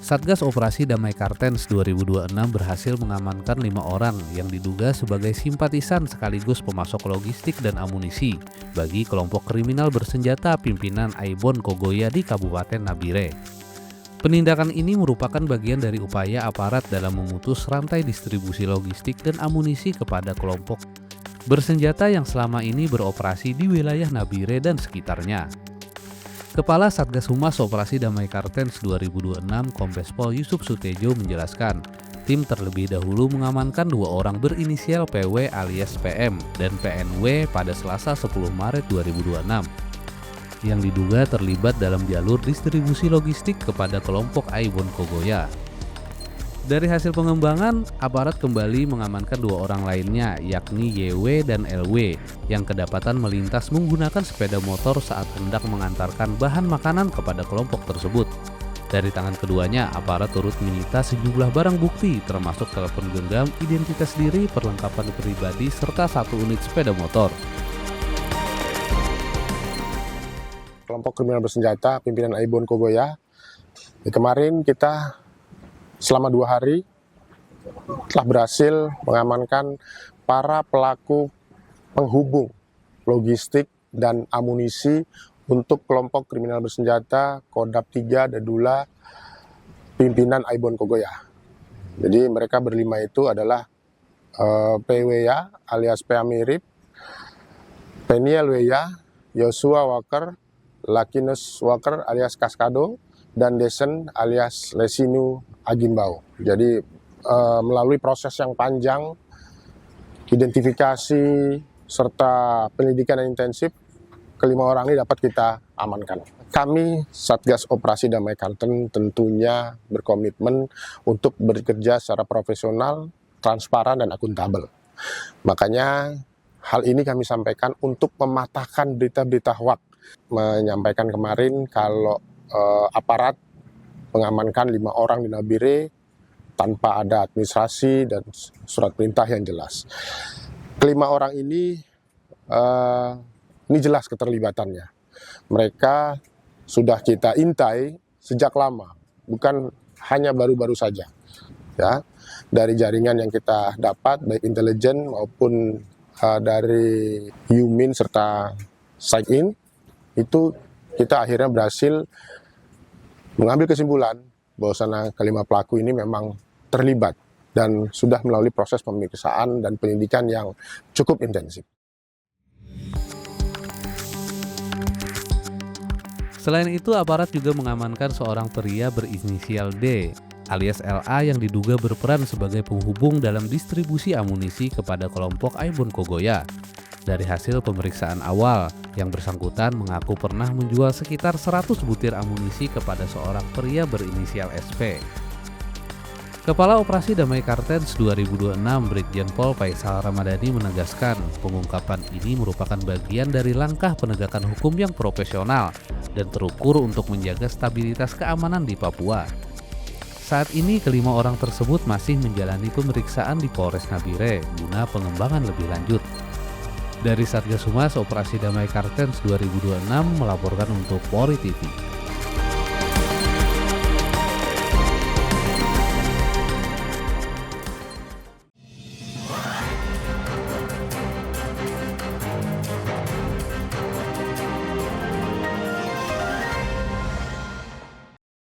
Satgas Operasi Damai Kartens 2026 berhasil mengamankan 5 orang yang diduga sebagai simpatisan sekaligus pemasok logistik dan amunisi bagi kelompok kriminal bersenjata pimpinan Aibon Kogoya di Kabupaten Nabire. Penindakan ini merupakan bagian dari upaya aparat dalam memutus rantai distribusi logistik dan amunisi kepada kelompok bersenjata yang selama ini beroperasi di wilayah Nabire dan sekitarnya. Kepala Satgas Humas Operasi Damai Kartens 2026 Kombes Pol Yusuf Sutejo menjelaskan, tim terlebih dahulu mengamankan 2 orang berinisial PW alias PM dan PNW pada Selasa 10 Maret 2026 yang diduga terlibat dalam jalur distribusi logistik kepada kelompok Aibon Kogoya. Dari hasil pengembangan, aparat kembali mengamankan 2 orang lainnya, yakni YW dan LW, yang kedapatan melintas menggunakan sepeda motor saat hendak mengantarkan bahan makanan kepada kelompok tersebut. Dari tangan keduanya, aparat turut menyita sejumlah barang bukti, termasuk telepon genggam, identitas diri, perlengkapan pribadi, serta 1 unit sepeda motor. Kelompok kriminal bersenjata pimpinan Aibon Kogoya, kemarin kita selama 2 hari telah berhasil mengamankan para pelaku penghubung logistik dan amunisi untuk kelompok kriminal bersenjata Kodap 3 Dadula pimpinan Aibon Kogoya. Jadi mereka berlima itu adalah PWya alias PA Mirip, Peniel Weya, Joshua Walker, Lakinus Walker alias Kaskado, dan Desen alias Lesinu Agimbau. Jadi melalui proses yang panjang, identifikasi, serta pendidikan yang intensif, kelima orang ini dapat kita amankan. Kami Satgas Operasi Damai Kartens tentunya berkomitmen untuk bekerja secara profesional, transparan, dan akuntabel. Makanya hal ini kami sampaikan untuk mematahkan berita-berita hoaks. Menyampaikan kemarin kalau aparat mengamankan 5 orang di Nabire tanpa ada administrasi dan surat perintah yang jelas. Kelima orang ini jelas keterlibatannya. Mereka sudah kita intai sejak lama, bukan hanya baru-baru saja. Ya, dari jaringan yang kita dapat, baik intelijen maupun dari Yumin serta Saikin, itu kita akhirnya berhasil mengambil kesimpulan bahwa kelima pelaku ini memang terlibat dan sudah melalui proses pemeriksaan dan penyidikan yang cukup intensif. Selain itu, aparat juga mengamankan seorang pria berinisial D alias LA yang diduga berperan sebagai penghubung dalam distribusi amunisi kepada kelompok Aibon Kogoya. Dari hasil pemeriksaan awal, yang bersangkutan mengaku pernah menjual sekitar 100 butir amunisi kepada seorang pria berinisial SP. Kepala Operasi Damai Kartens 2026 Brigjen Pol Faisal Ramadhani menegaskan pengungkapan ini merupakan bagian dari langkah penegakan hukum yang profesional dan terukur untuk menjaga stabilitas keamanan di Papua. Saat ini kelima orang tersebut masih menjalani pemeriksaan di Polres Nabire guna pengembangan lebih lanjut. Dari Satgas Humas Operasi Damai Kartens 2026 melaporkan untuk Polri TV.